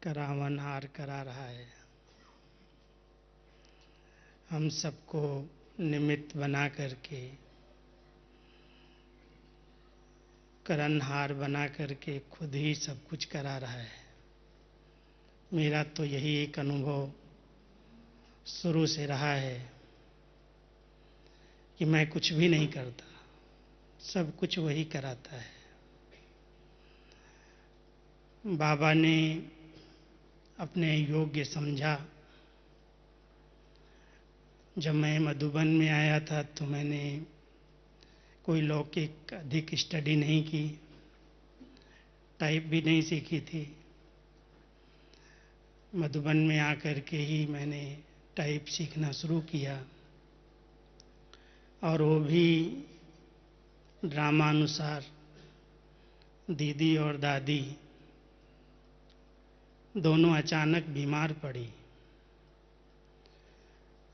करावन हार करा रहा है। हम सबको निमित्त बना करके, करनहार बना करके खुद ही सब कुछ करा रहा है। मेरा तो यही एक अनुभव शुरू से रहा है कि मैं कुछ भी नहीं करता, सब कुछ वही कराता है। बाबा ने अपने योग्य समझा। जब मैं मधुबन में आया था तो मैंने कोई लौकिक अधिक स्टडी नहीं की, टाइप भी नहीं सीखी थी। मधुबन में आकर के ही मैंने टाइप सीखना शुरू किया, और वो भी ड्रामानुसार। दीदी और दादी दोनों अचानक बीमार पड़ी,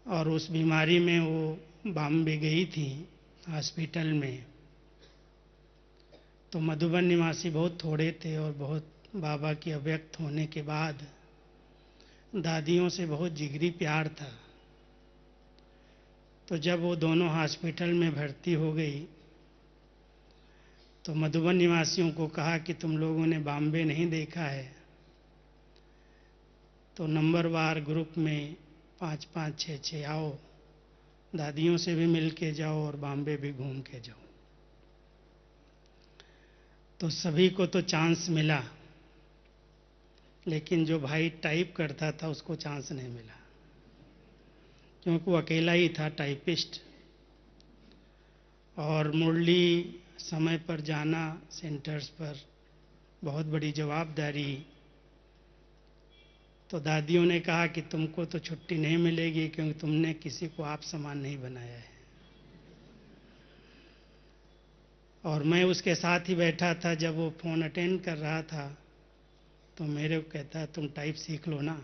और उस बीमारी में वो बॉम्बे गई थी हॉस्पिटल में। तो मधुबन निवासी बहुत थोड़े थे, और बहुत बाबा के अव्यक्त होने के बाद दादियों से बहुत जिगरी प्यार था। तो जब वो दोनों हॉस्पिटल में भर्ती हो गई तो मधुबन निवासियों को कहा कि तुम लोगों ने बॉम्बे नहीं देखा है तो नंबरवार ग्रुप में 5-5, 6-6 आओ, दादियों से भी मिल के जाओ और बॉम्बे भी घूम के जाओ। तो सभी को तो चांस मिला, लेकिन जो भाई टाइप करता था उसको चांस नहीं मिला, क्योंकि वो अकेला ही था टाइपिस्ट। और मुरली समय पर जाना सेंटर्स पर बहुत बड़ी जवाबदारी। तो दादियों ने कहा कि तुमको तो छुट्टी नहीं मिलेगी, क्योंकि तुमने किसी को आप समान नहीं बनाया है। और मैं उसके साथ ही बैठा था। जब वो फ़ोन अटेंड कर रहा था तो मेरे को कहता, तुम टाइप सीख लो ना।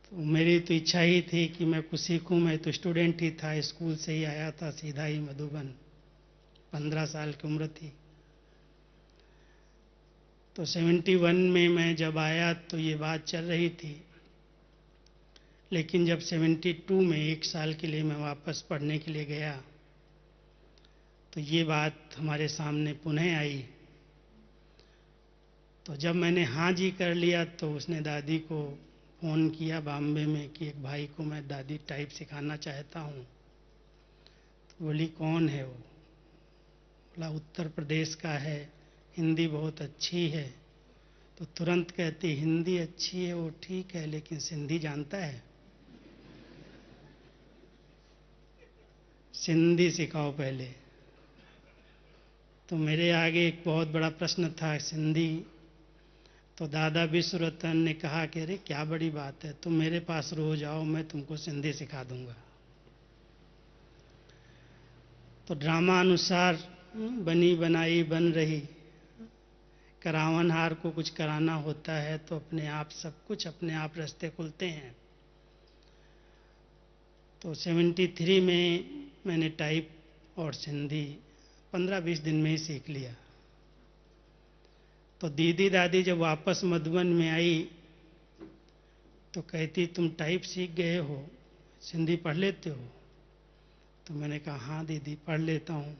तो मेरी तो इच्छा ही थी कि मैं कुछ सीखूं। मैं तो स्टूडेंट ही था, स्कूल से ही आया था सीधा ही मधुबन, 15 साल की उम्र थी। तो 71 में मैं जब आया तो ये बात चल रही थी, लेकिन जब 72 में 1 साल के लिए मैं वापस पढ़ने के लिए गया तो ये बात हमारे सामने पुनः आई। तो जब मैंने हाँ जी कर लिया तो उसने दादी को फ़ोन किया बॉम्बे में कि एक भाई को मैं दादी टाइप सिखाना चाहता हूँ। तो बोली कौन है वो? बोला उत्तर प्रदेश का है, हिंदी बहुत अच्छी है। तो तुरंत कहती, हिंदी अच्छी है वो ठीक है, लेकिन सिंधी जानता है? सिंधी सिखाओ पहले। तो मेरे आगे एक बहुत बड़ा प्रश्न था, सिंधी। तो दादा विश्वरतन ने कहा कि अरे क्या बड़ी बात है, तुम मेरे पास रोज आओ, मैं तुमको सिंधी सिखा दूंगा। तो ड्रामा अनुसार बनी बनाई बन रही। करावन हार को कुछ कराना होता है तो अपने आप सब कुछ अपने आप रास्ते खुलते हैं। तो 73 में मैंने टाइप और सिंधी 15-20 दिन में ही सीख लिया। तो दीदी दादी जब वापस मधुबन में आई तो कहती, तुम टाइप सीख गए हो, सिंधी पढ़ लेते हो? तो मैंने कहा हाँ दीदी पढ़ लेता हूँ।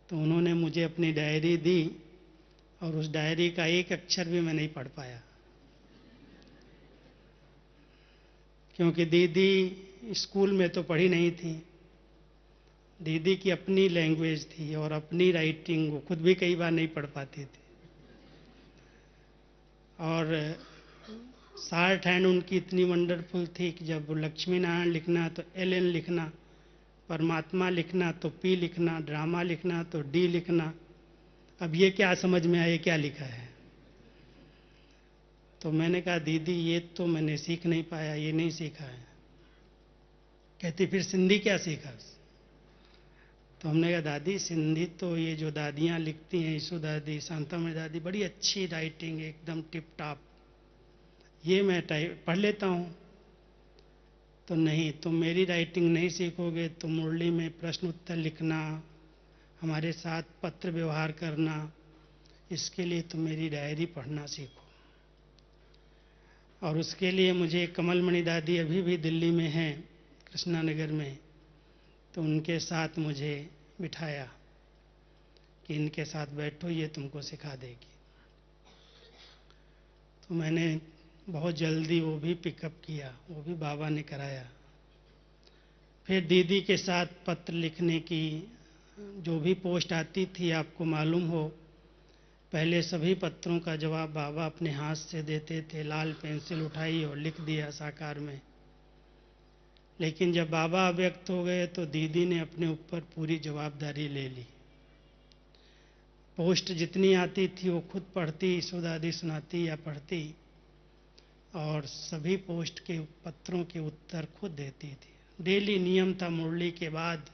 तो उन्होंने मुझे अपनी डायरी दी, और उस डायरी का एक अक्षर भी मैं नहीं पढ़ पाया, क्योंकि दीदी स्कूल में तो पढ़ी नहीं थी। दीदी की अपनी लैंग्वेज थी और अपनी राइटिंग, वो खुद भी कई बार नहीं पढ़ पाती थी। और शॉर्ट हैंड उनकी इतनी वंडरफुल थी कि जब लक्ष्मी नारायण लिखना तो LN लिखना, परमात्मा लिखना तो P लिखना, ड्रामा लिखना तो D लिखना। अब ये क्या समझ में आए क्या लिखा है? तो मैंने कहा दीदी ये तो मैंने सीख नहीं पाया, ये नहीं सीखा है। कहती फिर सिंधी क्या सीखा? तो हमने कहा दादी सिंधी तो ये जो दादियाँ लिखती हैं, ईसु दादी, शांतामणि दादी, बड़ी अच्छी राइटिंग एकदम टिप टॉप, ये मैं टाइप पढ़ लेता हूँ। तो नहीं, तुम मेरी राइटिंग नहीं सीखोगे तो मुरली में प्रश्न उत्तर लिखना, हमारे साथ पत्र व्यवहार करना, इसके लिए तुम मेरी डायरी पढ़ना सीखो। और उसके लिए मुझे कमलमणि दादी अभी भी दिल्ली में हैं, कृष्णा नगर में, तो उनके साथ मुझे बिठाया कि इनके साथ बैठो, ये तुमको सिखा देगी। तो मैंने बहुत जल्दी वो भी पिकअप किया, वो भी बाबा ने कराया। फिर दीदी के साथ पत्र लिखने की जो भी पोस्ट आती थी, आपको मालूम हो, पहले सभी पत्रों का जवाब बाबा अपने हाथ से देते थे, लाल पेंसिल उठाई और लिख दिया साकार में। लेकिन जब बाबा अव्यक्त हो गए तो दीदी ने अपने ऊपर पूरी जवाबदारी ले ली। पोस्ट जितनी आती थी वो खुद पढ़ती, सुदादी सुनाती या पढ़ती, और सभी पोस्ट के पत्रों के उत्तर खुद देती थी। डेली नियम था, मुरली के बाद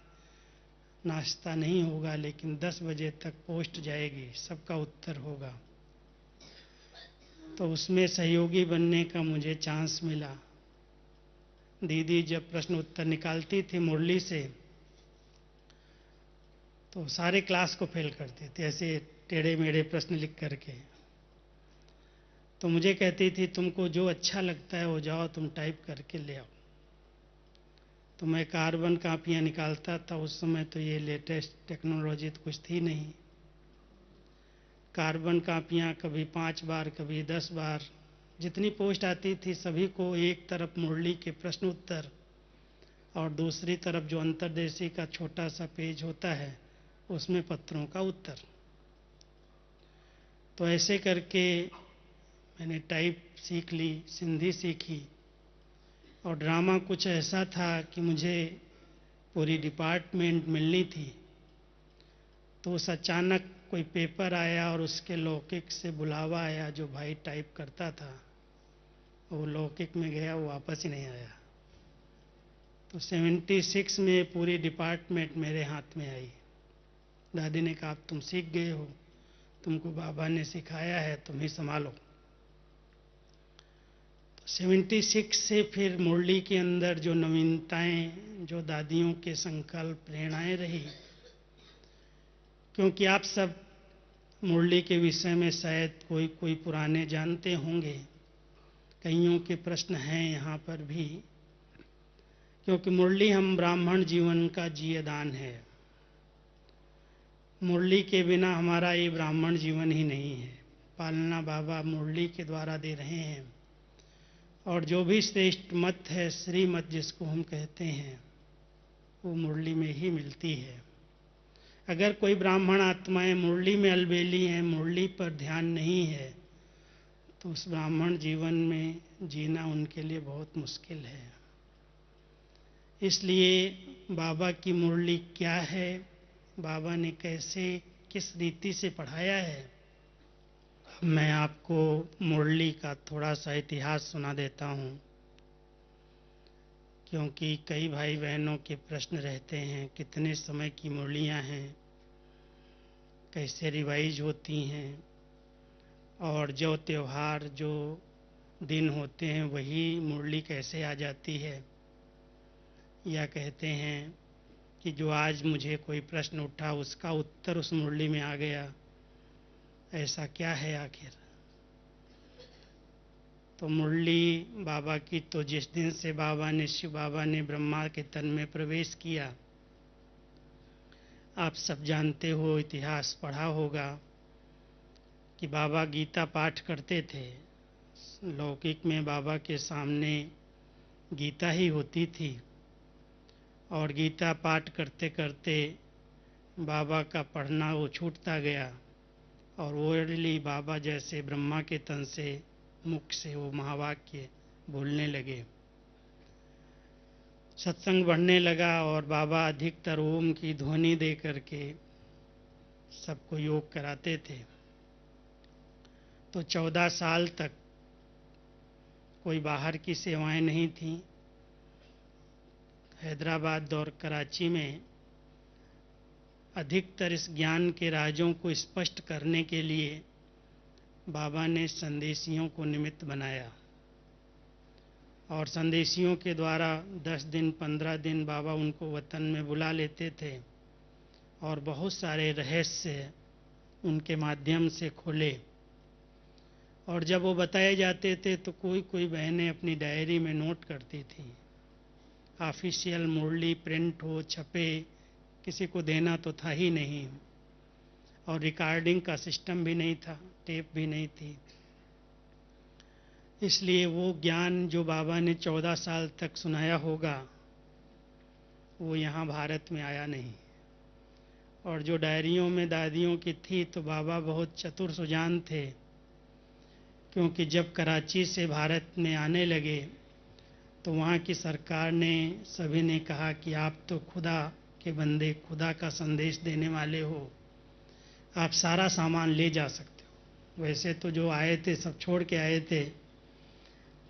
नाश्ता नहीं होगा, लेकिन 10 बजे तक पोस्ट जाएगी, सबका उत्तर होगा। तो उसमें सहयोगी बनने का मुझे चांस मिला। दीदी जब प्रश्न उत्तर निकालती थी मुरली से तो सारे क्लास को फेल करते थे, ऐसे टेढ़े मेढ़े प्रश्न लिख करके। तो मुझे कहती थी तुमको जो अच्छा लगता है वो जाओ तुम टाइप करके ले आओ। तो मैं कार्बन कापियाँ निकालता था। उस समय तो ये लेटेस्ट टेक्नोलॉजी तो कुछ थी नहीं। कार्बन कापियाँ कभी 5 बार, कभी 10 बार, जितनी पोस्ट आती थी सभी को एक तरफ मुरली के प्रश्न उत्तर और दूसरी तरफ जो अंतर्देशी का छोटा सा पेज होता है उसमें पत्रों का उत्तर। तो ऐसे करके मैंने टाइप सीख ली, सिंधी सीखी। और ड्रामा कुछ ऐसा था कि मुझे पूरी डिपार्टमेंट मिलनी थी। तो उस अचानक कोई पेपर आया और उसके लौकिक से बुलावा आया, जो भाई टाइप करता था वो लौकिक में गया, वो वापस ही नहीं आया। तो 76 में पूरी डिपार्टमेंट मेरे हाथ में आई। दादी ने कहा तुम सीख गए हो, तुमको बाबा ने सिखाया है, तुम ही संभालो। 76 से फिर मुरली के अंदर जो नवीनताएं, जो दादियों के संकल्प, प्रेरणाएं रही, क्योंकि आप सब मुरली के विषय में शायद कोई कोई पुराने जानते होंगे, कईयों के प्रश्न हैं यहाँ पर भी, क्योंकि मुरली हम ब्राह्मण जीवन का जियेदान है। मुरली के बिना हमारा ये ब्राह्मण जीवन ही नहीं है। पालना बाबा मुरली के द्वारा दे रहे हैं, और जो भी श्रेष्ठ मत है, श्रीमत जिसको हम कहते हैं, वो मुरली में ही मिलती है। अगर कोई ब्राह्मण आत्माएं मुरली में अलबेली हैं, मुरली पर ध्यान नहीं है, तो उस ब्राह्मण जीवन में जीना उनके लिए बहुत मुश्किल है। इसलिए बाबा की मुरली क्या है, बाबा ने कैसे, किस रीति से पढ़ाया है, मैं आपको मुरली का थोड़ा सा इतिहास सुना देता हूँ। क्योंकि कई भाई बहनों के प्रश्न रहते हैं, कितने समय की मुरलियाँ हैं, कैसे रिवाइज होती हैं, और जो त्यौहार, जो दिन होते हैं वही मुरली कैसे आ जाती है। या कहते हैं कि जो आज मुझे कोई प्रश्न उठा उसका उत्तर उस मुरली में आ गया, ऐसा क्या है आखिर। तो मुरली बाबा की, तो जिस दिन से शिव बाबा ने ब्रह्मा के तन में प्रवेश किया, आप सब जानते हो, इतिहास पढ़ा होगा कि बाबा गीता पाठ करते थे। लौकिक में बाबा के सामने गीता ही होती थी, और गीता पाठ करते करते बाबा का पढ़ना वो छूटता गया, और ओरली बाबा जैसे ब्रह्मा के तन से, मुख से वो महावाक्य बोलने लगे। सत्संग बढ़ने लगा और बाबा अधिकतर ओम की ध्वनि दे करके सबको योग कराते थे। तो 14 साल तक कोई बाहर की सेवाएं नहीं थीं। हैदराबाद और कराची में अधिकतर इस ज्ञान के राजों को स्पष्ट करने के लिए बाबा ने संदेशियों को निमित्त बनाया, और संदेशियों के द्वारा 10 दिन 15 दिन बाबा उनको वतन में बुला लेते थे और बहुत सारे रहस्य उनके माध्यम से खोले। और जब वो बताए जाते थे तो कोई कोई बहनें अपनी डायरी में नोट करती थी। ऑफिशियल मुरली प्रिंट हो छपे किसी को देना तो था ही नहीं, और रिकॉर्डिंग का सिस्टम भी नहीं था, टेप भी नहीं थी। इसलिए वो ज्ञान जो बाबा ने 14 साल तक सुनाया होगा वो यहाँ भारत में आया नहीं। और जो डायरियों में दादियों की थी तो बाबा बहुत चतुर सुजान थे, क्योंकि जब कराची से भारत में आने लगे तो वहाँ की सरकार ने सभी ने कहा कि आप तो खुदा के बंदे, खुदा का संदेश देने वाले हो, आप सारा सामान ले जा सकते हो। वैसे तो जो आए थे सब छोड़ के आए थे,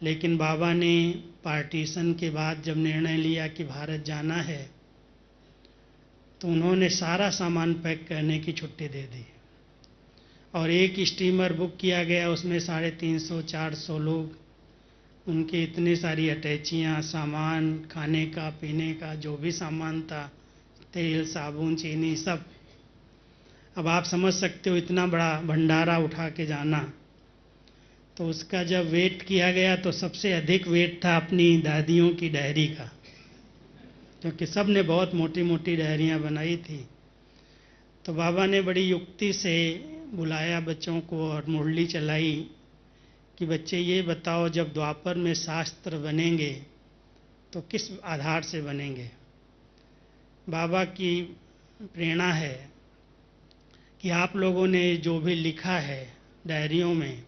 लेकिन बाबा ने पार्टीशन के बाद जब निर्णय लिया कि भारत जाना है तो उन्होंने सारा सामान पैक करने की छुट्टी दे दी। और एक स्टीमर बुक किया गया, उसमें 350-400 लोग, उनके इतने सारी अटैचियाँ, सामान, खाने का पीने का जो भी सामान था, तेल साबुन चीनी सब। अब आप समझ सकते हो इतना बड़ा भंडारा उठा के जाना। तो उसका जब वेट किया गया तो सबसे अधिक वेट था अपनी दादियों की डायरी का, क्योंकि सब ने बहुत मोटी मोटी डायरियाँ बनाई थी। तो बाबा ने बड़ी युक्ति से बुलाया बच्चों को और मुरली चलाई कि बच्चे ये बताओ, जब द्वापर में शास्त्र बनेंगे तो किस आधार से बनेंगे। बाबा की प्रेरणा है कि आप लोगों ने जो भी लिखा है डायरियों में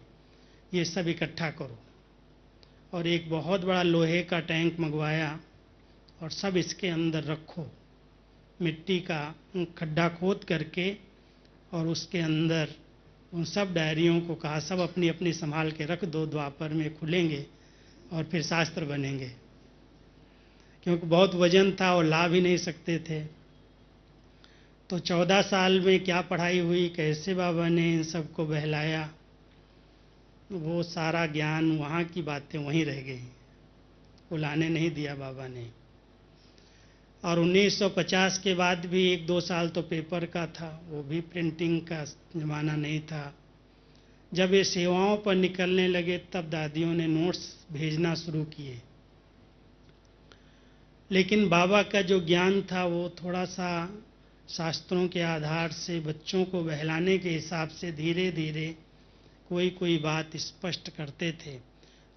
ये सब इकट्ठा करो। और एक बहुत बड़ा लोहे का टैंक मंगवाया और सब इसके अंदर रखो, मिट्टी का खड्डा खोद करके, और उसके अंदर उन सब डायरियों को कहा सब अपनी अपनी संभाल के रख दो, द्वापर में खुलेंगे और फिर शास्त्र बनेंगे। क्योंकि बहुत वजन था और ला भी नहीं सकते थे। तो 14 साल में क्या पढ़ाई हुई, कैसे बाबा ने इन सबको बहलाया, वो सारा ज्ञान, वहाँ की बातें वहीं रह गई, वो लाने नहीं दिया बाबा ने। और 1950 के बाद भी 1-2 साल तो पेपर का था, वो भी प्रिंटिंग का ज़माना नहीं था। जब ये सेवाओं पर निकलने लगे तब दादियों ने नोट्स भेजना शुरू किए। लेकिन बाबा का जो ज्ञान था वो थोड़ा सा शास्त्रों के आधार से बच्चों को बहलाने के हिसाब से धीरे धीरे कोई कोई बात स्पष्ट करते थे।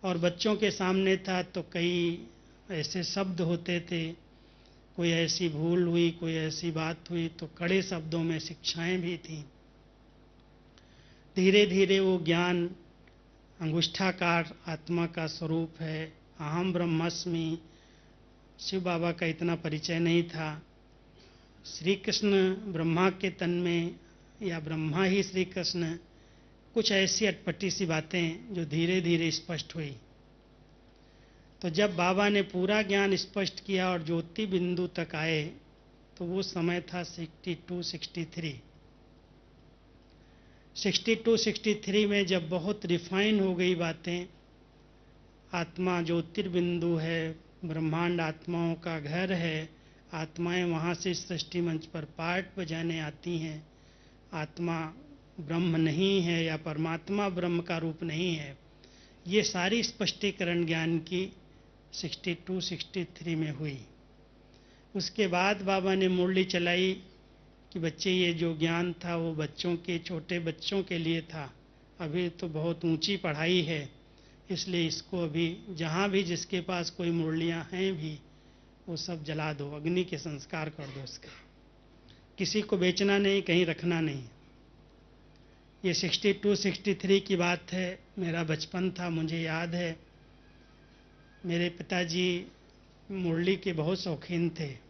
और बच्चों के सामने था तो कई ऐसे शब्द होते थे, कोई ऐसी भूल हुई, कोई ऐसी बात हुई तो कड़े शब्दों में शिक्षाएं भी थीं। धीरे धीरे वो ज्ञान अंगुष्ठाकार आत्मा का स्वरूप है, अहम ब्रह्मास्मि, शिव बाबा का इतना परिचय नहीं था। श्री कृष्ण ब्रह्मा के तन में या ब्रह्मा ही श्री कृष्ण, कुछ ऐसी अटपटी सी बातें जो धीरे धीरे स्पष्ट हुई। तो जब बाबा ने पूरा ज्ञान स्पष्ट किया और ज्योति बिंदु तक आए तो वो समय था 62-63 में, जब बहुत रिफाइन हो गई बातें। आत्मा ज्योतिर्बिंदु है, ब्रह्मांड आत्माओं का घर है, आत्माएं वहाँ से सृष्टि मंच पर पार्ट बजाने आती हैं। आत्मा ब्रह्म नहीं है या परमात्मा ब्रह्म का रूप नहीं है। ये सारी स्पष्टीकरण ज्ञान की 62-63 में हुई। उसके बाद बाबा ने मुरली चलाई कि बच्चे ये जो ज्ञान था वो बच्चों के, छोटे बच्चों के लिए था। अभी तो बहुत ऊंची पढ़ाई है, इसलिए इसको अभी जहाँ भी जिसके पास कोई मुरलियाँ हैं भी वो सब जला दो, अग्नि के संस्कार कर दो उसका। किसी को बेचना नहीं, कहीं रखना नहीं। ये 62-63 की बात है। मेरा बचपन था, मुझे याद है मेरे पिताजी मुरली के बहुत शौकीन थे।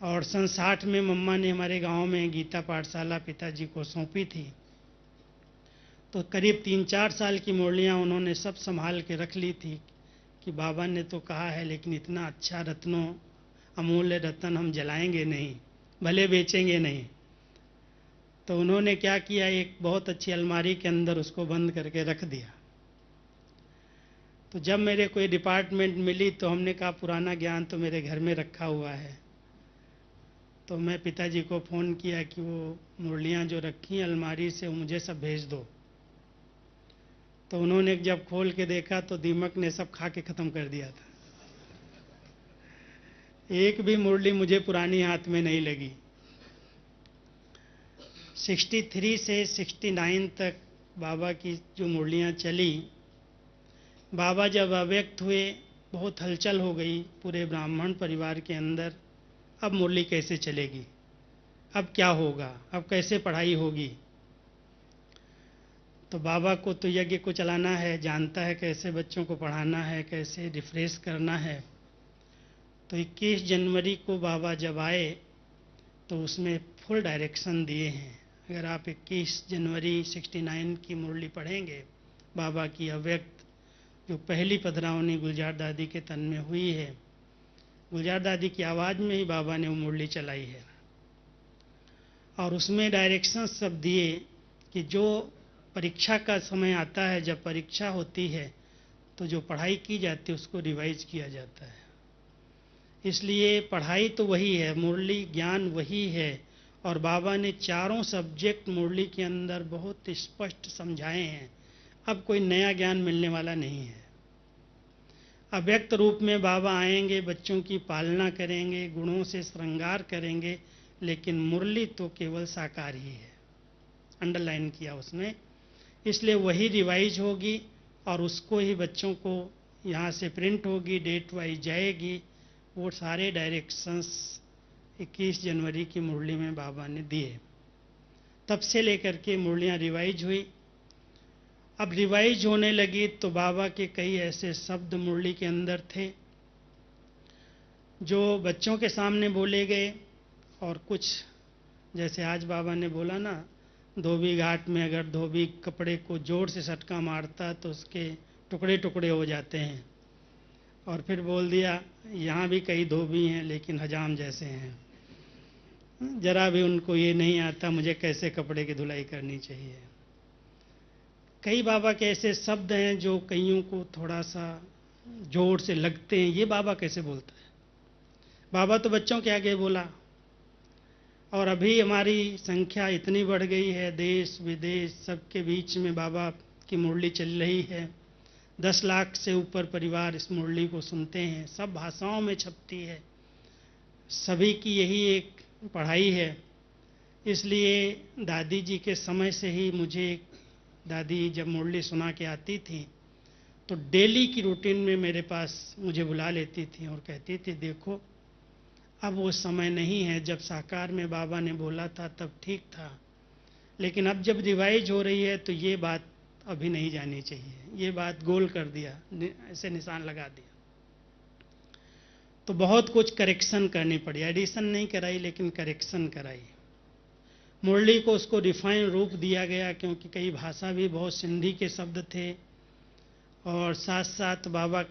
और सन 60 में मम्मा ने हमारे गांव में गीता पाठशाला पिताजी को सौंपी थी। तो करीब 3-4 साल की मुरलियाँ उन्होंने सब संभाल के रख ली थी कि बाबा ने तो कहा है, लेकिन इतना अच्छा रत्नों, अमूल्य रत्न हम जलाएंगे नहीं, भले बेचेंगे नहीं। तो उन्होंने क्या किया, एक बहुत अच्छी अलमारी के अंदर उसको बंद करके रख दिया। तो जब मेरे कोई डिपार्टमेंट मिली तो हमने कहा पुराना ज्ञान तो मेरे घर में रखा हुआ है, तो मैं पिताजी को फ़ोन किया कि वो मुरलियाँ जो रखी हैं अलमारी से वो मुझे सब भेज दो। तो उन्होंने जब खोल के देखा तो दीमक ने सब खा के ख़त्म कर दिया था। एक भी मुरली मुझे पुरानी हाथ में नहीं लगी। 63 से 69 तक बाबा की जो मुरलियाँ चली, बाबा जब अव्यक्त हुए बहुत हलचल हो गई पूरे ब्राह्मण परिवार के अंदर। अब मुरली कैसे चलेगी, अब क्या होगा, अब कैसे पढ़ाई होगी। तो बाबा को तो यज्ञ को चलाना है, जानता है कैसे बच्चों को पढ़ाना है, कैसे रिफ्रेश करना है। तो 21 जनवरी को बाबा जब आए तो उसमें फुल डायरेक्शन दिए हैं। अगर आप 21 जनवरी 69 की मुरली पढ़ेंगे बाबा की अव्यक्त, जो पहली पधरावनी गुलजार दादी के तन में हुई है, गुलजार दादी की आवाज़ में ही बाबा ने वो मुरली चलाई है। और उसमें डायरेक्शन सब दिए कि जो परीक्षा का समय आता है, जब परीक्षा होती है तो जो पढ़ाई की जाती है उसको रिवाइज किया जाता है। इसलिए पढ़ाई तो वही है, मुरली ज्ञान वही है। और बाबा ने चारों सब्जेक्ट मुरली के अंदर बहुत स्पष्ट समझाए हैं। अब कोई नया ज्ञान मिलने वाला नहीं है। अव्यक्त रूप में बाबा आएंगे, बच्चों की पालना करेंगे, गुणों से श्रृंगार करेंगे, लेकिन मुरली तो केवल साकार ही है। अंडरलाइन किया उसने। इसलिए वही रिवाइज होगी और उसको ही बच्चों को यहाँ से प्रिंट होगी, डेट वाइज जाएगी। वो सारे डायरेक्शंस 21 जनवरी की मुरली में बाबा ने दिए। तब से लेकर के मुरलियाँ रिवाइज हुई। अब रिवाइज होने लगी तो बाबा के कई ऐसे शब्द मुरली के अंदर थे जो बच्चों के सामने बोले गए, और कुछ जैसे आज बाबा ने बोला ना, धोबी घाट में अगर धोबी कपड़े को जोर से सटका मारता तो उसके टुकड़े टुकड़े हो जाते हैं। और फिर बोल दिया यहाँ भी कई धोबी हैं लेकिन हजाम जैसे हैं, जरा भी उनको ये नहीं आता मुझे कैसे कपड़े की धुलाई करनी चाहिए। कई बाबा के ऐसे शब्द हैं जो कईयों को थोड़ा सा जोर से लगते हैं, ये बाबा कैसे बोलता है। बाबा तो बच्चों के आगे बोला। और अभी हमारी संख्या इतनी बढ़ गई है, देश विदेश सबके बीच में बाबा की मुरली चल रही है। 10 लाख से ऊपर परिवार इस मुरली को सुनते हैं, सब भाषाओं में छपती है, सभी की यही एक पढ़ाई है। इसलिए दादी जी के समय से ही मुझे दादी जब मुरली सुना के आती थी तो डेली की रूटीन में मेरे पास मुझे बुला लेती थी और कहती थी देखो अब वो समय नहीं है, जब साकार में बाबा ने बोला था तब ठीक था, लेकिन अब जब रिवाइज हो रही है तो ये बात अभी नहीं जानी चाहिए, ये बात गोल कर दिया, ऐसे निशान लगा दिया। तो बहुत कुछ करेक्शन करनी पड़ी, एडिशन नहीं कराई लेकिन करेक्शन कराई। मुरली को उसको रिफाइन रूप दिया गया क्योंकि कई भाषा भी बहुत सिंधी के शब्द थे। और साथ साथ बाबा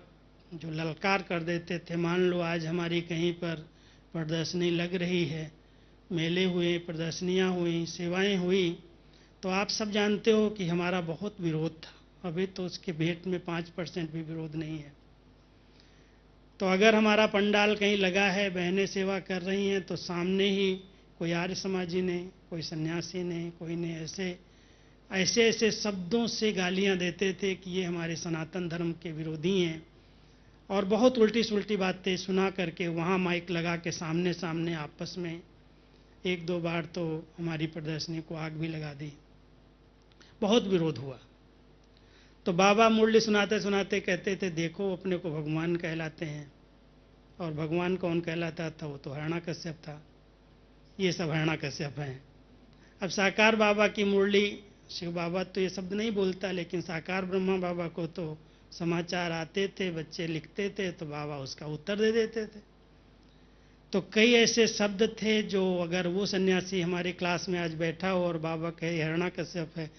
जो ललकार कर देते थे, मान लो आज हमारी कहीं पर प्रदर्शनी लग रही है, मेले हुए, प्रदर्शनियाँ हुई, सेवाएं हुई, तो आप सब जानते हो कि हमारा बहुत विरोध था। अभी तो उसके भेंट में 5% भी विरोध नहीं है। तो अगर हमारा पंडाल कहीं लगा है, बहनें सेवा कर रही हैं, तो सामने ही कोई आर्य समाजी ने, कोई सन्यासी ने, कोई ने ऐसे ऐसे शब्दों से गालियां देते थे कि ये हमारे सनातन धर्म के विरोधी हैं। और बहुत उल्टी सुल्टी बातें सुना करके वहाँ माइक लगा के सामने सामने आपस में 1-2 बार तो हमारी प्रदर्शनी को आग भी लगा दी, बहुत विरोध हुआ। तो बाबा मुरली सुनाते सुनाते कहते थे देखो अपने को भगवान कहलाते हैं, और भगवान कौन कहलाता था, वो तो हिरण्याकश्यप था, ये सब हिरण्याकश्यप हैं। अब साकार बाबा की मुरली, शिव बाबा तो ये शब्द नहीं बोलता, लेकिन साकार ब्रह्मा बाबा को तो समाचार आते थे, बच्चे लिखते थे तो बाबा उसका उत्तर दे देते थे। तो कई ऐसे शब्द थे जो अगर वो सन्यासी हमारी क्लास में आज बैठा हो और बाबा कहे हिरण्याकश्यप है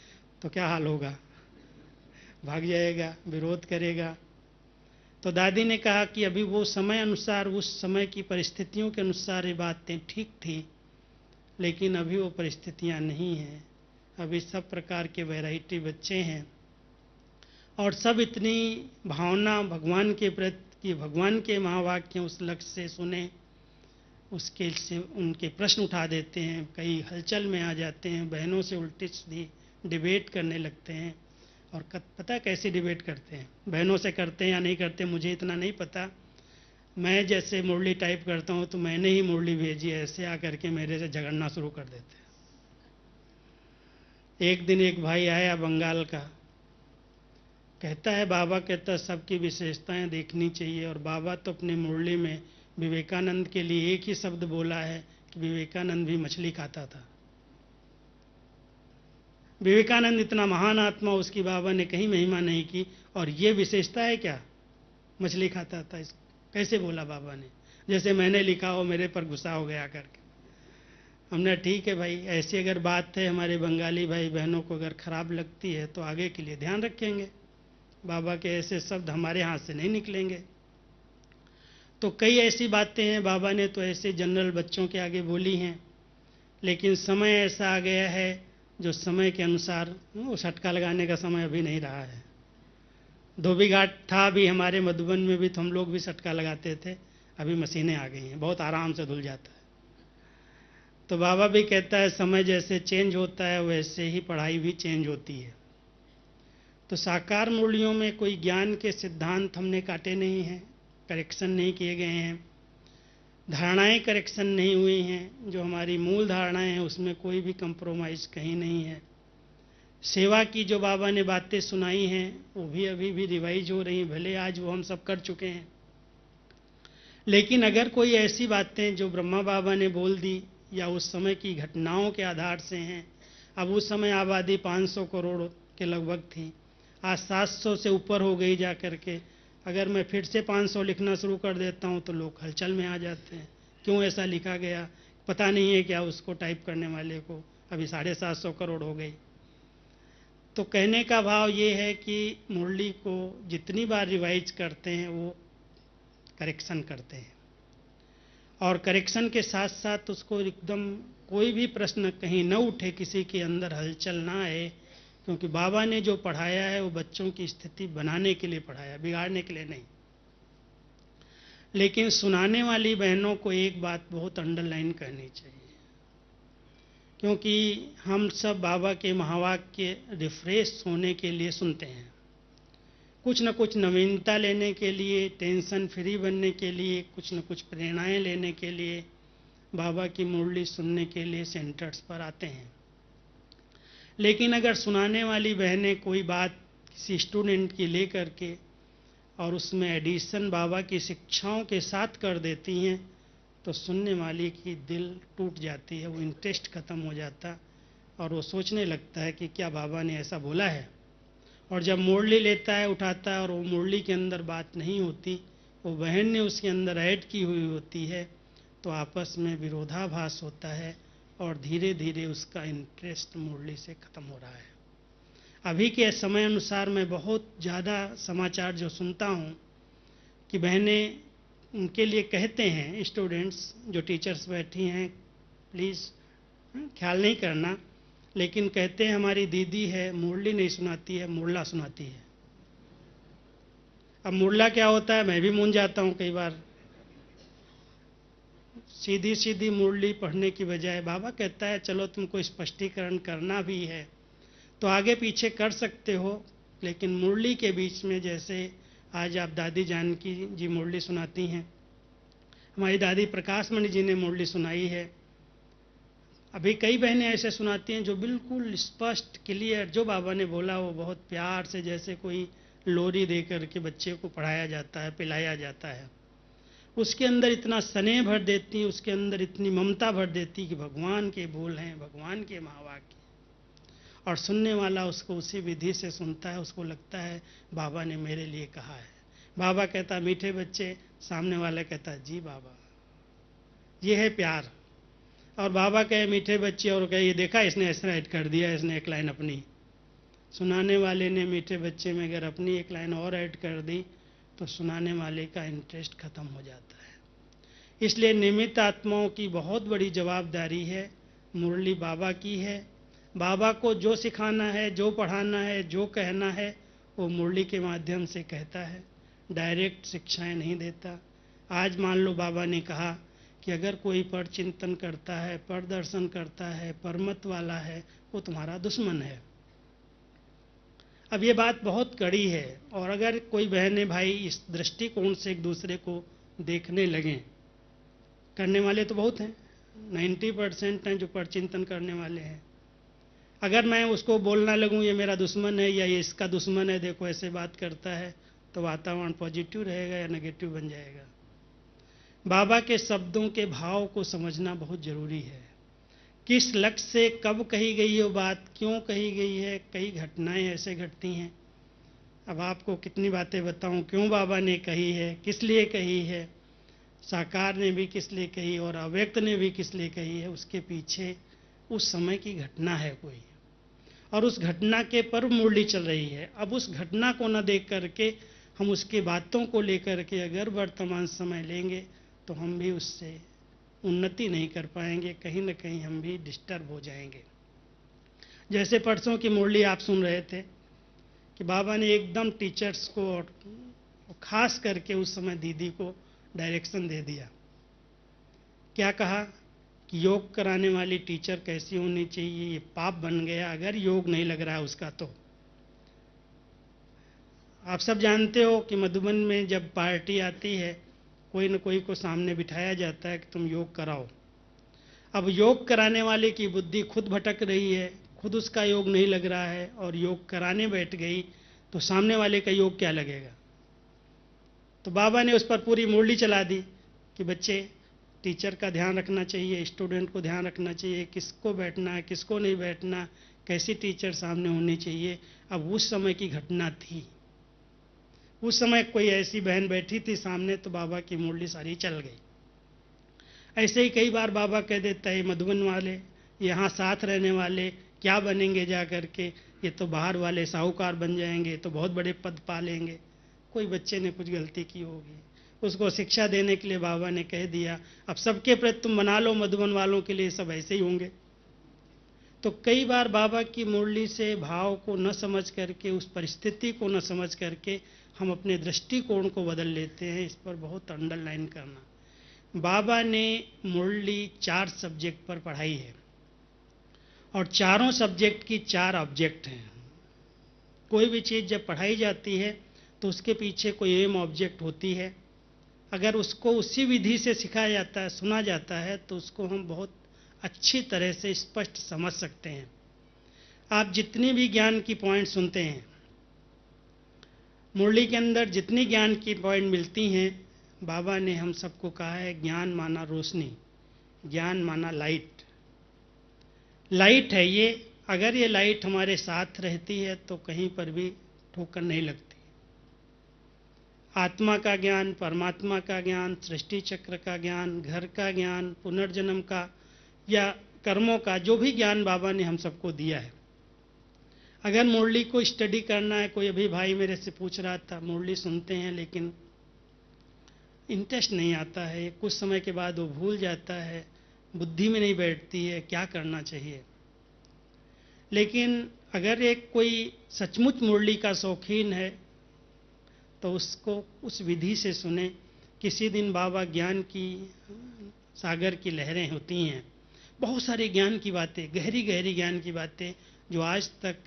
तो क्या हाल होगा, भाग जाएगा, विरोध करेगा। तो दादी ने कहा कि अभी वो समय अनुसार, उस समय की परिस्थितियों के अनुसार ये बातें ठीक थी, लेकिन अभी वो परिस्थितियां नहीं हैं। अभी सब प्रकार के वैरायटी बच्चे हैं और सब इतनी भावना भगवान के प्रति, भगवान के महावाक्य उस लक्ष्य से सुने, उसके से उनके प्रश्न उठा देते हैं, कई हलचल में आ जाते हैं, बहनों से उल्टी सीधी डिबेट करने लगते हैं। और पता कैसे डिबेट करते हैं, बहनों से करते हैं या नहीं करते मुझे इतना नहीं पता। मैं जैसे मुरली टाइप करता हूँ तो मैंने ही मुरली भेजी, ऐसे आकर के मेरे से झगड़ना शुरू कर देते हैं। एक दिन एक भाई आया बंगाल का, कहता है बाबा कहता सबकी विशेषताएं देखनी चाहिए, और बाबा तो अपनी मुरली में विवेकानंद के लिए एक ही शब्द बोला है कि विवेकानंद भी मछली खाता था। विवेकानंद इतना महान आत्मा, उसकी बाबा ने कहीं महिमा नहीं की, और ये विशेषता है क्या, मछली खाता था। कैसे बोला बाबा ने, जैसे मैंने लिखा हो मेरे पर गुस्सा हो गया करके। हमने ठीक है भाई, ऐसी अगर बात है हमारे बंगाली भाई बहनों को अगर खराब लगती है तो आगे के लिए ध्यान रखेंगे, बाबा के ऐसे शब्द हमारे हाथ से नहीं निकलेंगे। तो कई ऐसी बातें हैं बाबा ने तो ऐसे जनरल बच्चों के आगे बोली हैं, लेकिन समय ऐसा आ गया है जो समय के अनुसार वो झटका लगाने का समय अभी नहीं रहा है। धोबी घाट था भी हमारे मधुबन में भी, तो हम लोग भी सटका लगाते थे, अभी मशीनें आ गई हैं, बहुत आराम से धुल जाता है। तो बाबा भी कहता है समय जैसे चेंज होता है वैसे ही पढ़ाई भी चेंज होती है। तो साकार मुरलियों में कोई ज्ञान के सिद्धांत हमने काटे नहीं हैं, करेक्शन नहीं किए गए हैं, धारणाएं करेक्शन नहीं हुई हैं, जो हमारी मूल धारणाएं हैं उसमें कोई भी कंप्रोमाइज़ कहीं नहीं है। सेवा की जो बाबा ने बातें सुनाई हैं वो भी अभी भी रिवाइज हो रही हैं, भले आज वो हम सब कर चुके हैं, लेकिन अगर कोई ऐसी बातें जो ब्रह्मा बाबा ने बोल दी या उस समय की घटनाओं के आधार से हैं, अब उस समय आबादी 500 करोड़ के लगभग थी, आज 700 से ऊपर हो गई जा कर के। अगर मैं फिर से 500 लिखना शुरू कर देता हूँ तो लोग हलचल में आ जाते हैं, क्यों ऐसा लिखा गया, पता नहीं है क्या उसको टाइप करने वाले को, अभी 750 करोड़ हो गई। तो कहने का भाव ये है कि मुरली को जितनी बार रिवाइज करते हैं वो करेक्शन करते हैं, और करेक्शन के साथ साथ उसको एकदम कोई भी प्रश्न कहीं न उठे, किसी के अंदर हलचल ना आए, क्योंकि बाबा ने जो पढ़ाया है वो बच्चों की स्थिति बनाने के लिए पढ़ाया, बिगाड़ने के लिए नहीं। लेकिन सुनाने वाली बहनों को एक बात बहुत अंडरलाइन करनी चाहिए, क्योंकि हम सब बाबा के महावाक्य रिफ्रेश होने के लिए सुनते हैं, कुछ न कुछ नवीनता लेने के लिए, टेंशन फ्री बनने के लिए, कुछ न कुछ प्रेरणाएं लेने के लिए बाबा की मुरली सुनने के लिए सेंटर्स पर आते हैं। लेकिन अगर सुनाने वाली बहनें कोई बात किसी स्टूडेंट की ले करके और उसमें एडिशन बाबा की शिक्षाओं के साथ कर देती हैं तो सुनने वाली की दिल टूट जाती है, वो इंटरेस्ट खत्म हो जाता और वो सोचने लगता है कि क्या बाबा ने ऐसा बोला है। और जब मुरली लेता है, उठाता है, और वो मुरली के अंदर बात नहीं होती, वो बहन ने उसके अंदर ऐड की हुई होती है, तो आपस में विरोधाभास होता है और धीरे धीरे उसका इंटरेस्ट मुरली से ख़त्म हो रहा है। अभी के समय अनुसार मैं बहुत ज़्यादा समाचार जो सुनता हूँ कि बहनें उनके लिए कहते हैं, स्टूडेंट्स जो टीचर्स बैठी हैं प्लीज़ ख्याल नहीं करना, लेकिन कहते हैं हमारी दीदी है मुरली नहीं सुनाती है, मुरला सुनाती है। अब मुरला क्या होता है मैं भी मूंझ जाता हूँ कई बार। सीधी सीधी मुरली पढ़ने की बजाय बाबा कहता है चलो तुमको स्पष्टीकरण करना भी है तो आगे पीछे कर सकते हो, लेकिन मुरली के बीच में, जैसे आज आप दादी जानकी जी मुरली सुनाती हैं, हमारी दादी प्रकाशमणि जी ने मुरली सुनाई है, अभी कई बहनें ऐसे सुनाती हैं जो बिल्कुल स्पष्ट क्लियर जो बाबा ने बोला वो बहुत प्यार से, जैसे कोई लोरी दे करके बच्चे को पढ़ाया जाता है, पिलाया जाता है, उसके अंदर इतना स्नेह भर देती, उसके अंदर इतनी ममता भर देती कि भगवान के बोल हैं, भगवान के महावाक्य, और सुनने वाला उसको उसी विधि से सुनता है, उसको लगता है बाबा ने मेरे लिए कहा है। बाबा कहता मीठे बच्चे, सामने वाला कहता जी बाबा, ये है प्यार। और बाबा कहे मीठे बच्चे, और कहे ये देखा इसने ऐसा ऐड कर दिया, इसने एक लाइन अपनी, सुनाने वाले ने मीठे बच्चे में अगर अपनी एक लाइन और ऐड कर दी तो सुनाने वाले का इंटरेस्ट खत्म हो जाता है। इसलिए निमित्त आत्माओं की बहुत बड़ी जवाबदारी है, मुरली बाबा की है, बाबा को जो सिखाना है, जो पढ़ाना है, जो कहना है वो मुरली के माध्यम से कहता है, डायरेक्ट शिक्षाएं नहीं देता। आज मान लो बाबा ने कहा कि अगर कोई पर चिंतन करता है, पर दर्शन करता है, परमत वाला है, वो तुम्हारा दुश्मन है। अब ये बात बहुत कड़ी है, और अगर कोई बहनें भाई इस दृष्टिकोण से एक दूसरे को देखने लगें, करने वाले तो बहुत हैं, 90% हैं जो परचिंतन करने वाले हैं। अगर मैं उसको बोलना लगूं ये मेरा दुश्मन है या ये इसका दुश्मन है, देखो ऐसे बात करता है, तो वातावरण पॉजिटिव रहेगा या नेगेटिव बन जाएगा। बाबा के शब्दों के भाव को समझना बहुत जरूरी है। किस लक्ष्य से कब कही गई वो बात, क्यों कही गई है, कई घटनाएं ऐसे घटती हैं। अब आपको कितनी बातें बताऊं, क्यों बाबा ने कही है, किस लिए कही है, साकार ने भी किस लिए कही और अव्यक्त ने भी किस लिए कही है, उसके पीछे उस समय की घटना है कोई, और उस घटना के पर मुरली चल रही है। अब उस घटना को न देख करके हम उसके बातों को लेकर के अगर वर्तमान समय लेंगे तो हम भी उससे उन्नति नहीं कर पाएंगे, कहीं न कहीं हम भी डिस्टर्ब हो जाएंगे। जैसे परसों की मुरली आप सुन रहे थे कि बाबा ने एकदम टीचर्स को और खास करके उस समय दीदी को डायरेक्शन दे दिया। क्या कहा कि योग कराने वाली टीचर कैसी होनी चाहिए, ये पाप बन गया अगर योग नहीं लग रहा है उसका। तो आप सब जानते हो कि मधुबन में जब पार्टी आती है, कोई न कोई को सामने बिठाया जाता है कि तुम योग कराओ। अब योग कराने वाले की बुद्धि खुद भटक रही है, खुद उसका योग नहीं लग रहा है और योग कराने बैठ गई, तो सामने वाले का योग क्या लगेगा। तो बाबा ने उस पर पूरी मुरली चला दी कि बच्चे, टीचर का ध्यान रखना चाहिए, स्टूडेंट को ध्यान रखना चाहिए, किसको बैठना है, किसको नहीं बैठना, कैसी टीचर सामने होनी चाहिए। अब उस समय की घटना थी, उस समय कोई ऐसी बहन बैठी थी सामने, तो बाबा की मुरली सारी चल गई। ऐसे ही कई बार बाबा कह देता है, मधुबन वाले, यहाँ साथ रहने वाले क्या बनेंगे जा करके, ये तो बाहर वाले साहूकार बन जाएंगे, तो बहुत बड़े पद पा लेंगे। कोई बच्चे ने कुछ गलती की होगी, उसको शिक्षा देने के लिए बाबा ने कह दिया, अब सबके प्रति तुम बना लो, मधुबन वालों के लिए सब ऐसे ही होंगे। तो कई बार बाबा की मुरली से भाव को न समझ करके, उस परिस्थिति को न समझ करके हम अपने दृष्टिकोण को बदल लेते हैं। इस पर बहुत अंडरलाइन करना। बाबा ने मुरली 4 सब्जेक्ट पर पढ़ाई है और चारों सब्जेक्ट की 4 ऑब्जेक्ट हैं। कोई भी चीज़ जब पढ़ाई जाती है तो उसके पीछे कोई एम ऑब्जेक्ट होती है। अगर उसको उसी विधि से सिखाया जाता है, सुना जाता है, तो उसको हम बहुत अच्छी तरह से स्पष्ट समझ सकते हैं। आप जितनी भी ज्ञान की पॉइंट सुनते हैं, मुरली के अंदर जितनी ज्ञान की पॉइंट मिलती हैं, बाबा ने हम सबको कहा है, ज्ञान माना रोशनी, ज्ञान माना लाइट। लाइट है ये, अगर ये लाइट हमारे साथ रहती है तो कहीं पर भी ठोकर नहीं लगती। आत्मा का ज्ञान, परमात्मा का ज्ञान, सृष्टि चक्र का ज्ञान, घर का ज्ञान, पुनर्जन्म का या कर्मों का, जो भी ज्ञान बाबा ने हम सबको दिया है, अगर मुरली को स्टडी करना है, कोई अभी भाई मेरे से पूछ रहा था, मुरली सुनते हैं लेकिन इंटरेस्ट नहीं आता है, कुछ समय के बाद वो भूल जाता है, बुद्धि में नहीं बैठती है, क्या करना चाहिए। लेकिन अगर एक कोई सचमुच मुरली का शौकीन है तो उसको उस विधि से सुने। किसी दिन बाबा ज्ञान की सागर की लहरें होती हैं, बहुत सारे ज्ञान की बातें, गहरी गहरी ज्ञान की बातें जो आज तक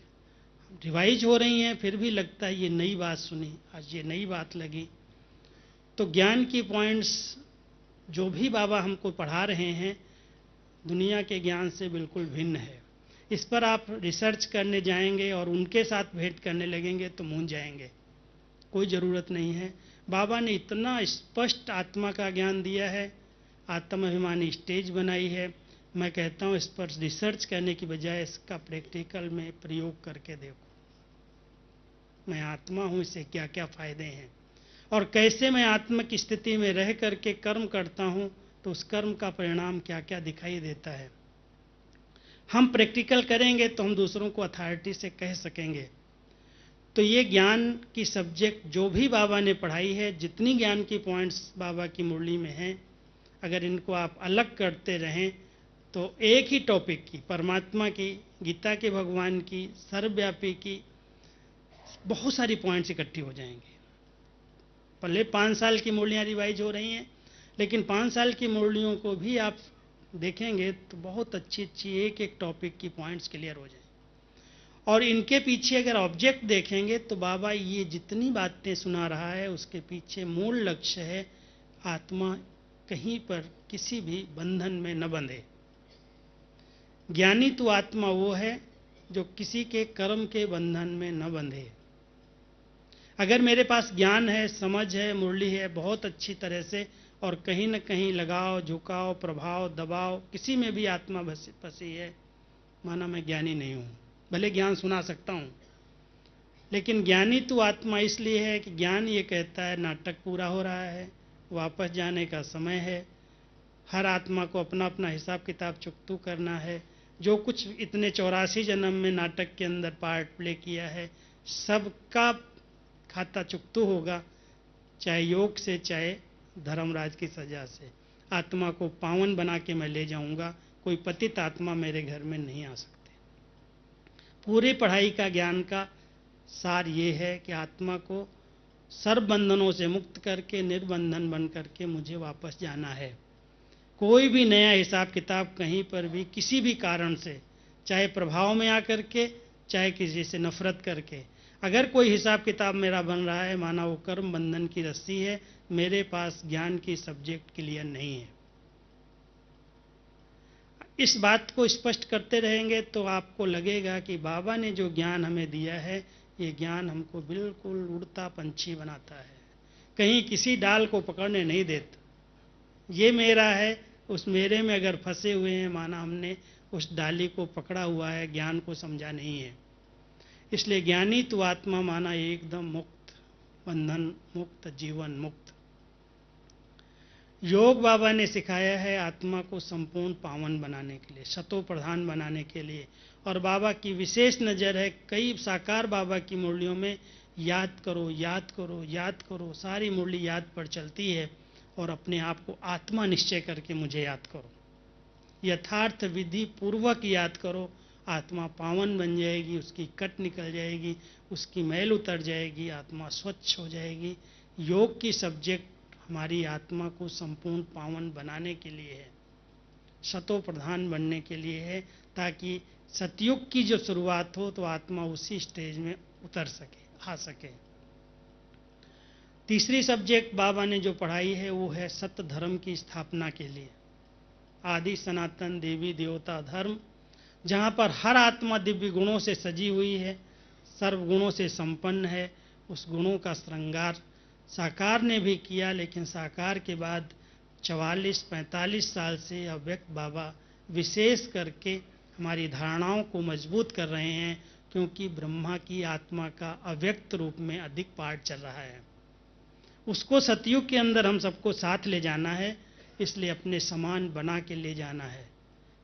रिवाइज हो रही हैं, फिर भी लगता है ये नई बात सुनी, आज ये नई बात लगी। तो ज्ञान की पॉइंट्स जो भी बाबा हमको पढ़ा रहे हैं, दुनिया के ज्ञान से बिल्कुल भिन्न है। इस पर आप रिसर्च करने जाएंगे और उनके साथ भेंट करने लगेंगे तो मूंझ जाएंगे, कोई ज़रूरत नहीं है। बाबा ने इतना स्पष्ट आत्मा का ज्ञान दिया है, आत्माभिमानी स्टेज बनाई है। मैं कहता हूँ इस पर रिसर्च करने की बजाय इसका प्रैक्टिकल में प्रयोग करके देखो, मैं आत्मा हूँ, इससे क्या क्या फ़ायदे हैं और कैसे मैं आत्मा की स्थिति में रह करके कर्म करता हूँ तो उस कर्म का परिणाम क्या क्या दिखाई देता है। हम प्रैक्टिकल करेंगे तो हम दूसरों को अथॉरिटी से कह सकेंगे। तो ये ज्ञान की सब्जेक्ट जो भी बाबा ने पढ़ाई है, जितनी ज्ञान की पॉइंट्स बाबा की मुरली में हैं, अगर इनको आप अलग करते रहें तो एक ही टॉपिक की, परमात्मा की, गीता के भगवान की, सर्वव्यापी की बहुत सारी पॉइंट्स इकट्ठी हो जाएंगी। पहले 5 साल की मुरलियाँ रिवाइज हो रही हैं, लेकिन 5 साल की मुरलियों को भी आप देखेंगे तो बहुत अच्छी अच्छी एक एक टॉपिक की पॉइंट्स क्लियर हो जाए। और इनके पीछे अगर ऑब्जेक्ट देखेंगे तो बाबा ये जितनी बातें सुना रहा है उसके पीछे मूल लक्ष्य है आत्मा कहीं पर किसी भी बंधन में न बंधे। ज्ञानी तो आत्मा वो है जो किसी के कर्म के बंधन में न बंधे। अगर मेरे पास ज्ञान है, समझ है, मुरली है बहुत अच्छी तरह से, और कहीं न कहीं लगाव, झुकाव, प्रभाव, दबाव किसी में भी आत्मा फंसी है, माना मैं ज्ञानी नहीं हूं। भले ज्ञान सुना सकता हूं, लेकिन ज्ञानी तो आत्मा इसलिए है कि ज्ञान ये कहता है नाटक पूरा हो रहा है, वापस जाने का समय है, हर आत्मा को अपना अपना हिसाब किताब चुकतू करना है। जो कुछ इतने 84 जन्म में नाटक के अंदर पार्ट प्ले किया है सबका खाता चुकतू होगा, चाहे योग से चाहे धर्मराज की सजा से। आत्मा को पावन बना के मैं ले जाऊंगा, कोई पतित आत्मा मेरे घर में नहीं आ सकते। पूरी पढ़ाई का ज्ञान का सार ये है कि आत्मा को सर्व बंधनों से मुक्त करके निर्बंधन बन करके मुझे वापस जाना है। कोई भी नया हिसाब किताब कहीं पर भी किसी भी कारण से, चाहे प्रभाव में आकर के चाहे किसी से नफरत करके, अगर कोई हिसाब किताब मेरा बन रहा है, माना वो कर्म बंधन की रस्सी है, मेरे पास ज्ञान की सब्जेक्ट क्लियर नहीं है। इस बात को स्पष्ट करते रहेंगे तो आपको लगेगा कि बाबा ने जो ज्ञान हमें दिया है ये ज्ञान हमको बिल्कुल उड़ता पंछी बनाता है, कहीं किसी डाल को पकड़ने नहीं देता। ये मेरा है, उस मेरे में अगर फंसे हुए हैं माना हमने उस डाली को पकड़ा हुआ है, ज्ञान को समझा नहीं है। इसलिए ज्ञानी तो आत्मा माना एकदम मुक्त, बंधन मुक्त, जीवन मुक्त। योग बाबा ने सिखाया है आत्मा को संपूर्ण पावन बनाने के लिए, सतो प्रधान बनाने के लिए। और बाबा की विशेष नज़र है, कई साकार बाबा की मुरलियों में याद करो याद करो याद करो, सारी मुरली याद पर चलती है, और अपने आप को आत्मा निश्चय करके मुझे याद करो, यथार्थ विधि पूर्वक याद करो। आत्मा पावन बन जाएगी, उसकी कट निकल जाएगी, उसकी मैल उतर जाएगी, आत्मा स्वच्छ हो जाएगी। योग की सब्जेक्ट हमारी आत्मा को संपूर्ण पावन बनाने के लिए है, सतो प्रधान बनने के लिए है, ताकि सतयुग की जो शुरुआत हो तो आत्मा उसी स्टेज में उतर सके, आ सके। तीसरी सब्जेक्ट बाबा ने जो पढ़ाई है वो है सत्य धर्म की स्थापना के लिए, आदि सनातन देवी देवता धर्म, जहाँ पर हर आत्मा दिव्य गुणों से सजी हुई है, सर्व गुणों से संपन्न है। उस गुणों का श्रृंगार साकार ने भी किया, लेकिन साकार के बाद 44-45 साल से अव्यक्त बाबा विशेष करके हमारी धारणाओं को मजबूत कर रहे हैं, क्योंकि ब्रह्मा की आत्मा का अव्यक्त रूप में अधिक पाठ चल रहा है। उसको सतयुग के अंदर हम सबको साथ ले जाना है, इसलिए अपने समान बना के ले जाना है,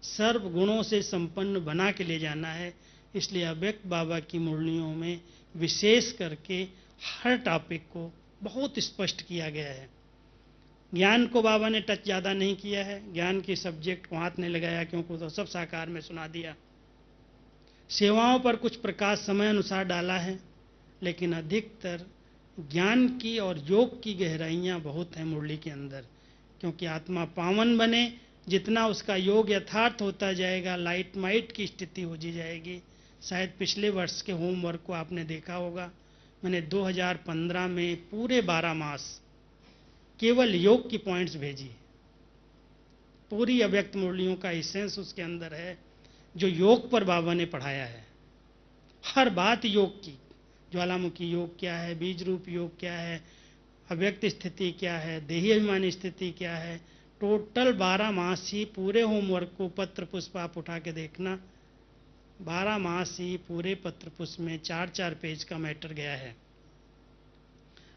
सर्व गुणों से संपन्न बना के ले जाना है। इसलिए अव्यक्त बाबा की मुरलियों में विशेष करके हर टॉपिक को बहुत स्पष्ट किया गया है। ज्ञान को बाबा ने टच ज़्यादा नहीं किया है, ज्ञान की सब्जेक्ट को हाथ नहीं लगाया, क्योंकि तो सब साकार में सुना दिया। सेवाओं पर कुछ प्रकाश समय अनुसार डाला है, लेकिन अधिकतर ज्ञान की और योग की गहराइयाँ बहुत हैं मुरली के अंदर, क्योंकि आत्मा पावन बने, जितना उसका योग यथार्थ होता जाएगा, लाइट माइट की स्थिति हो जी जाएगी। शायद पिछले वर्ष के होमवर्क को आपने देखा होगा, मैंने 2015 में पूरे 12 मास केवल योग की पॉइंट्स भेजी। पूरी अव्यक्त मुरलियों का एसेंस उसके अंदर है, जो योग पर बाबा ने पढ़ाया है। हर बात योग की, ज्वालामुखी योग क्या है, बीज रूप योग क्या है, अव्यक्त स्थिति क्या है, देही अभिमानी स्थिति क्या है, टोटल 12 मास ही पूरे होमवर्क को पत्र पुष्प आप उठा के देखना, 12 मास ही पूरे पत्र पुष्प में 4-4 पेज का मैटर गया है।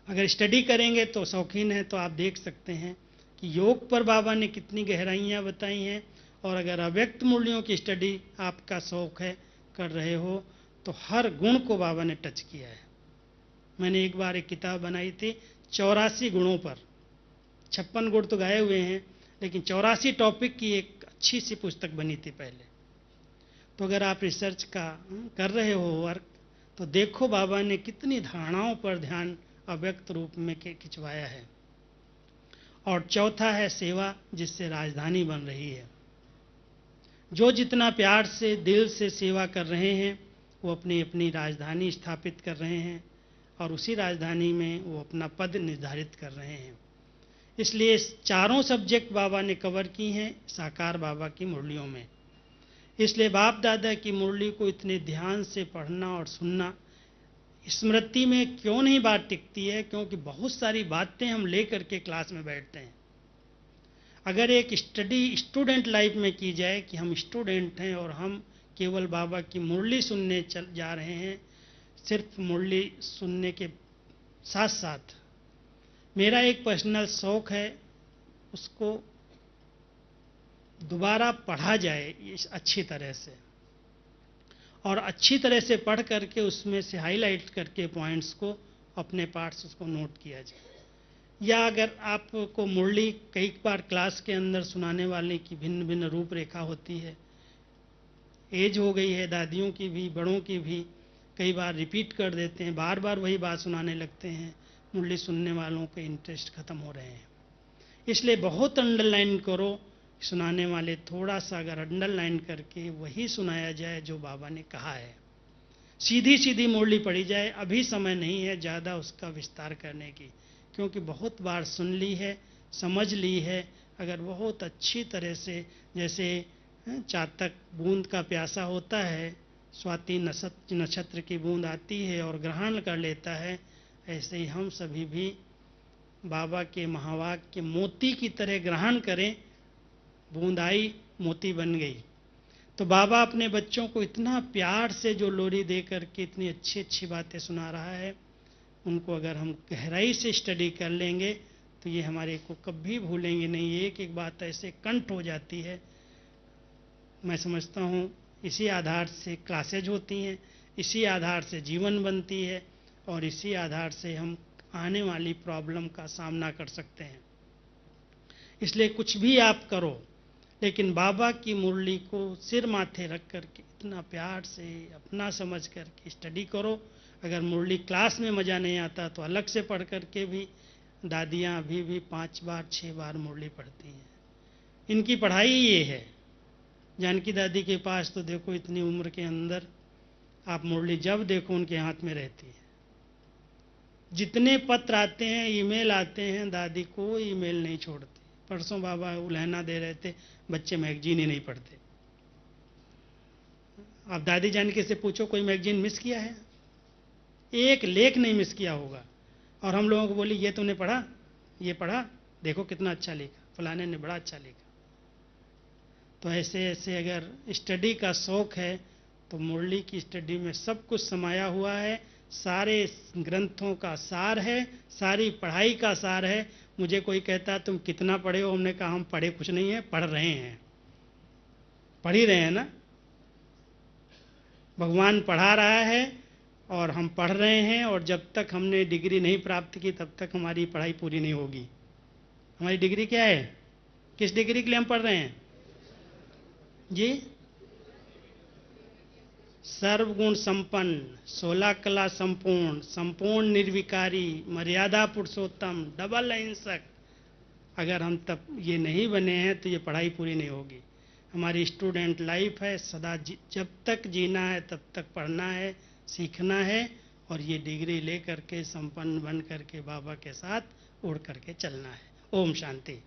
अगर स्टडी करेंगे तो शौकीन है तो आप देख सकते हैं कि योग पर बाबा ने कितनी गहराइयाँ बताई हैं। और अगर अव्यक्त मूल्यों की स्टडी आपका शौक है, कर रहे हो, तो हर गुण को बाबा ने टच किया है। मैंने एक बार एक किताब बनाई थी 84 गुणों पर, 56 गुण तो गाए हुए हैं, लेकिन 84 टॉपिक की एक अच्छी सी पुस्तक बनी थी पहले। तो अगर आप रिसर्च का कर रहे हो वर्क, तो देखो बाबा ने कितनी धारणाओं पर ध्यान अव्यक्त रूप में खिंचवाया है। और चौथा है सेवा, जिससे राजधानी बन रही है। जो जितना प्यार से दिल से सेवा कर रहे हैं वो अपनी अपनी राजधानी स्थापित कर रहे हैं और उसी राजधानी में वो अपना पद निर्धारित कर रहे हैं। इसलिए चारों सब्जेक्ट बाबा ने कवर की हैं साकार बाबा की मुरलियों में। इसलिए बाप दादा की मुरली को इतने ध्यान से पढ़ना और सुनना स्मृति में क्यों नहीं बात टिकती है, क्योंकि बहुत सारी बातें हम लेकर के क्लास में बैठते हैं। अगर एक स्टडी स्टूडेंट लाइफ में की जाए कि हम स्टूडेंट हैं और हम केवल बाबा की मुरली सुनने चल जा रहे हैं, सिर्फ मुरली सुनने के साथ साथ मेरा एक पर्सनल शौक है उसको दोबारा पढ़ा जाए अच्छी तरह से, और अच्छी तरह से पढ़ करके उसमें से हाईलाइट करके पॉइंट्स को अपने पार्ट्स उसको नोट किया जाए। या अगर आपको मुरली कई बार क्लास के अंदर सुनाने वाले की भिन्न भिन्न रूपरेखा होती है, एज हो गई है दादियों की भी बड़ों की भी, कई बार रिपीट कर देते हैं, बार बार वही बात सुनाने लगते हैं, मुरली सुनने वालों के इंटरेस्ट खत्म हो रहे हैं। इसलिए बहुत अंडरलाइन करो, सुनाने वाले थोड़ा सा अगर अंडरलाइन करके वही सुनाया जाए जो बाबा ने कहा है, सीधी सीधी मुरली पढ़ी जाए। अभी समय नहीं है ज़्यादा उसका विस्तार करने की, क्योंकि बहुत बार सुन ली है, समझ ली है। अगर बहुत अच्छी तरह से, जैसे चातक बूंद का प्यासा होता है, स्वाति नक्षत्र की बूंद आती है और ग्रहण कर लेता है, ऐसे ही हम सभी भी बाबा के महावाक्य मोती की तरह ग्रहण करें। बूंद आई, मोती बन गई। तो बाबा अपने बच्चों को इतना प्यार से जो लोरी दे करके इतनी अच्छी अच्छी बातें सुना रहा है, उनको अगर हम गहराई से स्टडी कर लेंगे तो ये हमारे को कभी भूलेंगे नहीं। एक एक बात ऐसे कंठ हो जाती है। मैं समझता हूँ इसी आधार से क्लासेज होती हैं, इसी आधार से जीवन बनती है और इसी आधार से हम आने वाली प्रॉब्लम का सामना कर सकते हैं। इसलिए कुछ भी आप करो, लेकिन बाबा की मुरली को सिर माथे रख करके इतना प्यार से अपना समझ करके स्टडी करो। अगर मुरली क्लास में मज़ा नहीं आता तो अलग से पढ़ करके भी, दादियाँ अभी भी 5 बार 6 बार मुरली पढ़ती हैं। इनकी पढ़ाई ये है। जानकी दादी के पास तो देखो इतनी उम्र के अंदर आप मुरली जब देखो उनके हाथ में रहती है। जितने पत्र आते हैं, ईमेल आते हैं, दादी कोई ईमेल नहीं छोड़ती। परसों बाबा उलहना दे रहे थे, बच्चे मैगजीन ही नहीं पढ़ते। आप दादी जानकी से पूछो कोई मैगजीन मिस किया है? एक लेख नहीं मिस किया होगा। और हम लोगों को बोली ये तूने पढ़ा, ये पढ़ा, देखो कितना अच्छा लिखा, फलाने ने बड़ा अच्छा लिखा। तो ऐसे ऐसे अगर स्टडी का शौक है तो मुरली की स्टडी में सब कुछ समाया हुआ है। सारे ग्रंथों का सार है, सारी पढ़ाई का सार है। मुझे कोई कहता तुम कितना पढ़े हो, हमने कहा हम पढ़े कुछ नहीं है, पढ़ रहे हैं। पढ़ ही रहे हैं ना, भगवान पढ़ा रहा है और हम पढ़ रहे हैं। और जब तक हमने डिग्री नहीं प्राप्त की तब तक हमारी पढ़ाई पूरी नहीं होगी। हमारी डिग्री क्या है? किस डिग्री के लिए हम पढ़ रहे हैं जी? सर्वगुण संपन्न, 16 कला संपूर्ण, संपूर्ण निर्विकारी, मर्यादा पुरुषोत्तम, डबल अहिंसक। अगर हम तब ये नहीं बने हैं तो ये पढ़ाई पूरी नहीं होगी। हमारी स्टूडेंट लाइफ है, सदा जब तक जीना है तब तक पढ़ना है, सीखना है और ये डिग्री ले करके संपन्न बन करके बाबा के साथ उड़ करके चलना है। ओम शांति।